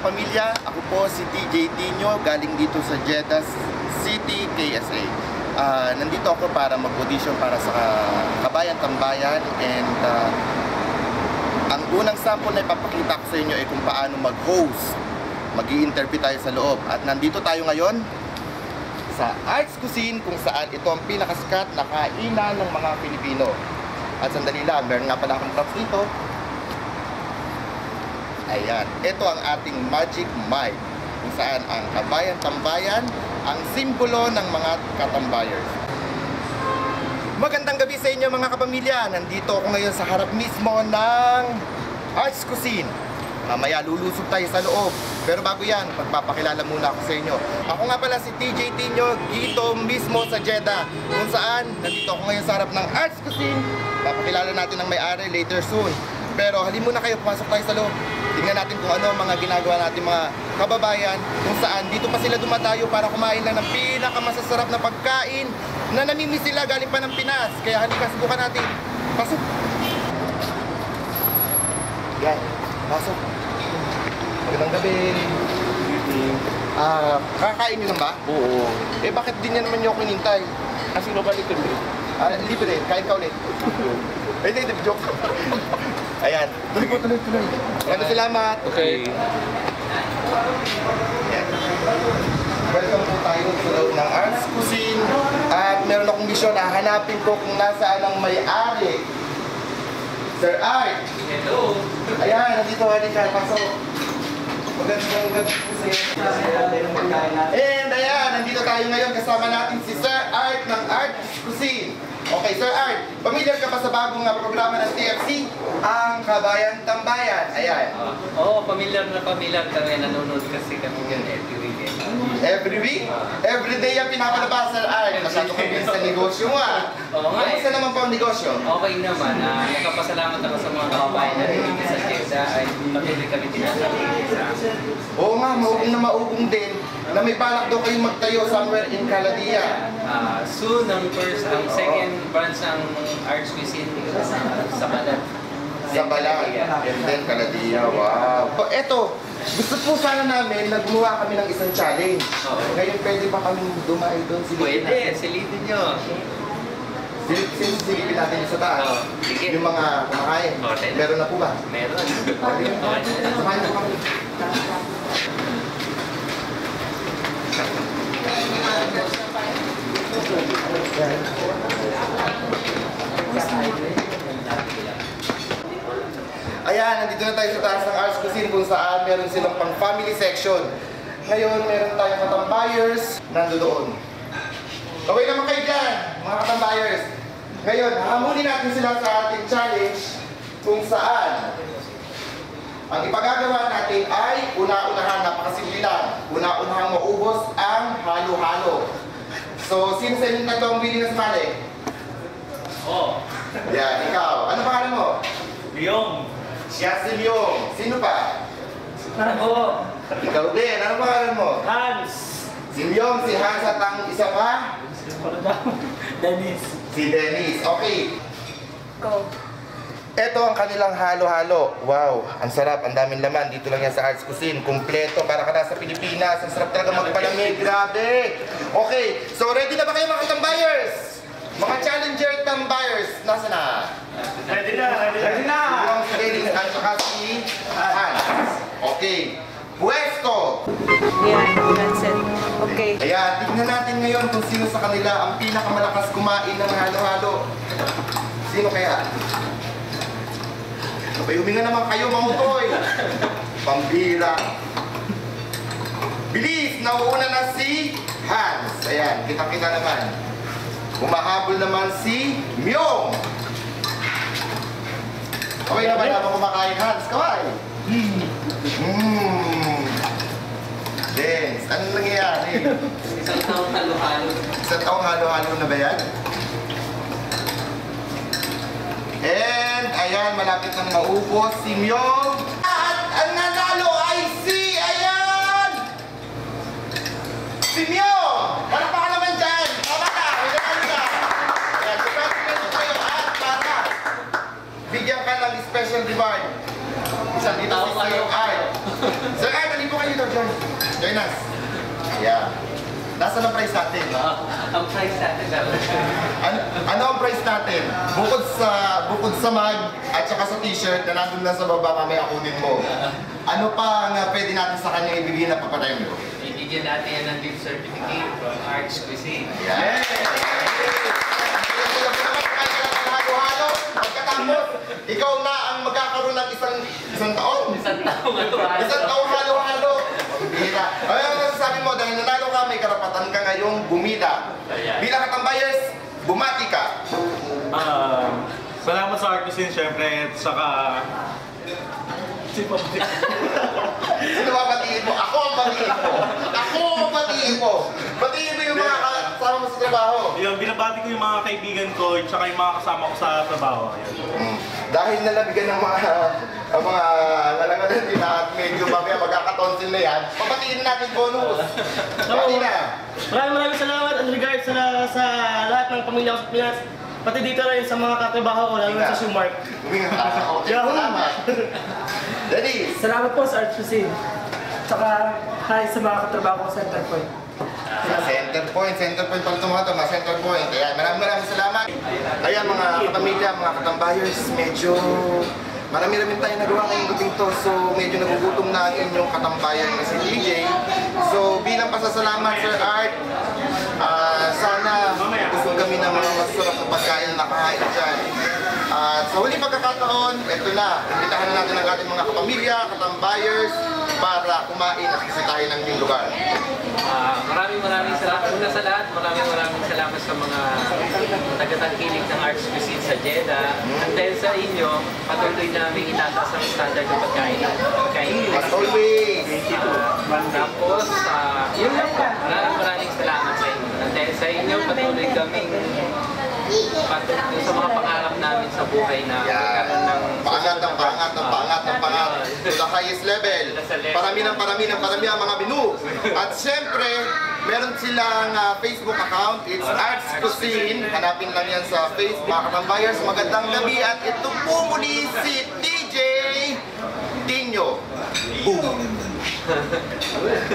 Pamilya, ako po si TJ Tino, galing dito sa Jeddah City, KSA. Nandito ako para mag-audition para sa Kabayan Tambayan, and ang unang sample na ipapakita ko sa inyo ay kung paano mag-host. Mag-i-interview tayo sa loob. At nandito tayo ngayon sa Arts Cuisine, kung saan ito ang pinakasikat na kainan ng mga Pilipino. At sandali lang, meron nga pala akong props dito. Ayan, ito ang ating magic mic, kung saan ang Kabayan Tambayan ang simbolo ng mga katambayers. Magandang gabi sa inyo mga kapamilya. Nandito ako ngayon sa harap mismo ng Arts Cuisine. Mamaya lulusog tayo sa loob. Pero bago yan, magpapakilala muna ako sa inyo. Ako nga pala si TJ Tino, dito mismo sa Jeddah, kung saan nandito ako ngayon sa harap ng Arts Cuisine. Papakilala natin ang may-ari later soon. Pero halin muna kayo, pumasok tayo sa loob. Tingnan natin kung ano ang mga ginagawa natin mga kababayan, kung saan dito pa sila dumadayo para kumain lang ng pinakamasasarap na pagkain na namimiss sila galing pa ng Pinas. Kaya halika, subukan natin. Pasok. Yan, pasok. Magandang gabi. Kakain nyo lang ba? Oo. Eh bakit din yan naman nyo ako inintay? Kasi nabalik ko rin. Libre, kain ka ulit. Hindi, joke. Ayan, tuloy po, tuloy. Maraming salamat. Okay. Ayan. Welcome po tayo sa loob ng Arts Cuisine. At meron akong misyon na hanapin ko kung nasaan ang may-ari. Sir Art! Hello! Ayan, nandito, halika, pasok. Magandang gabi po sa iyo. And ayan, nandito tayo ngayon, kasama natin si Sir Art ng Arts Cuisine. Okay, Sir Art, familiar ka ba sa bagong programa ng TFC? Ang Kabayan Tambayan. Ayan. Oo, familiar kami. Nanonood kasi kami yan every weekend. Every week? Every day yung pinapalabas, Sir Art. Masyado kami sa negosyo mo ah. Oo nga. Kamusta naman po ang negosyo? Okay naman. Nagpapasalamat ako sa mga kababayan na dito sa Jeddah ay patuloy kami tinatawag sa Oo nga, maugong na maugong din na may balak daw kayong magtayo somewhere in Caladia. soon, ang second branch ng Arts Cuisine sa Balat. Sa Balat. And then Caladia. Wow. So, eto, gusto po sana namin na gumawa kami ng isang challenge. Ngayon pwede ba kami dumayo doon? Pwede, silipin nyo. Silipin natin sa taas. Sige. Yung mga kumakain. Meron na po ba? Meron. Samahin po kami. Ayan, nandito na tayo sa taas ng Arts Cuisine kung saan meron silang pang family section. Ngayon, meron tayong katambayers nandoon. Okay naman kayo dyan, mga katambayers. Ngayon, hahamulin natin sila sa ating challenge kung saan ang ipagagawa natin ay una-unahan, napakasimple lang. Una-unahan maubos ang halo-halo. So, sino sa inyo tatlo ang willing na sumali? Oo. Yan, ikaw. Ano pangalan mo? Leong. Siya si Leong. Sino pa? Ako. Ikaw din. Ano pangalan mo? Hans. Si Leong, si Hans at ang isa pa? Dennis. Si Dennis. Okay. Go. Ito ang kanilang halo-halo. Wow, ang sarap, ang daming laman. Dito lang yan sa Arts Cuisine. Kumpleto para ka nasa Pilipinas. Ang sarap talaga magpalamig. Grabe. Okay, so ready na ba kayo mga tambayers? Mga challenger tambayers, nasa na? Ready na. Yung si Dennis at saka si Hans. Okay. Pwesto! Yan, that's it. Okay. Ayan, tignan natin ngayon kung sino sa kanila ang pinakamalakas kumain ng halo-halo. Sino kaya? Sabay, huminga naman kayo, mamutoy! Pambira! Bilis! Nauuna na si Hans. Ayan, kita-kita naman. Humahabol naman si Myong. Okay na ba naman kumakain, Hans? Kaway! Dance. Anong nangyayari? Isang taong halo-halo. Isang taong halo-halo na ba yan? And, ayan, malapit nang maubos si Myong. At ang nanalo ay ayan! Si Myong! Palakpakan naman dyan! Tama ka! May nanalo ka! Ayan, congratulations kayo at para bigyan ka ng special reward. Isang dito si Sir Art. Sir Art, hindi po Teacher, join us. Yeah. Nasaan ang price natin? Ang price natin dapat. Ano ang price natin? Bukod sa mug at saka sa t-shirt na nandun na sa baba, mamaya kunin mo. Ano pa ang pwede natin sa kanya ibigay na paparemyo? Ibigyan natin yan ng gift certificate from Arts Cuisine. Yeah. Halo-halo. Pagkatapos, ikaw na ang magkakaroon ng isang taon. Isang taong Isang taong halo-halo. Bihira. Ano masasabi mo? Dahil nanalo ka, may karapatan ka ngayong bumida. Bilang katambayers, bumati ka. Salamat sa Art Cuisine, syempre, at saka... Sino ba batiin mo? Ako ang batiin mo. Ako ang batiin mo. Batiin mo yung mga kasama mo sa trabaho. Yun, binabati ko yung mga kaibigan ko, at saka yung mga kasama ko sa trabaho. Dahil nalabigan ng mga nalangalan din at medyo mamaya magkakatonsil na yan, papatiin natin bonus. Pati na. Maraming salamat and regards sa lahat ng pamilya ko sa Pinas. Pati dito rin sa mga katrabaho ko, lalo na sa Sumark. Okay, salamat. Dennis. Salamat po sa Art Cuisine. Tsaka hi sa mga katrabaho ko sa Center Point. Center point pala itong mga ito, mga center point. Ayan, maraming salamat. Ayan mga kapamilya, mga katambayers, medyo marami-rami tayong nagawa ngayong gating to. So medyo nagugutom na ang inyong katambayan na si DJ. So bilang pasasalamat Sir Art, sana gusto kami ng mga masarap na pagkain na nakahain dyan. At sa huling pagkakataon, ito na, imbitahan na natin ang ating mga kapamilya, katambayers, para kumain at bisitahin ng inyong lugar. Maraming salamat. Una sa lahat, maraming salamat sa mga tagatangkilik ng Arts Cuisine sa Jeddah. At dahil sa inyo, patuloy namin itataas ang standard ng pagkain. As always! Tapos, yun lang pa. Maraming salamat sa inyo. At dahil sa inyo, patuloy kaming sa mga pangarap namin sa buhay na magkaroon ng pangat to the highest level. Parami ang mga menu. At syempre, meron silang Facebook account. It's Arts Cuisine. Hanapin lang yan sa Facebook. Mga katambayers, magandang gabi. At ito po muli si DJ Tinyo. Boom!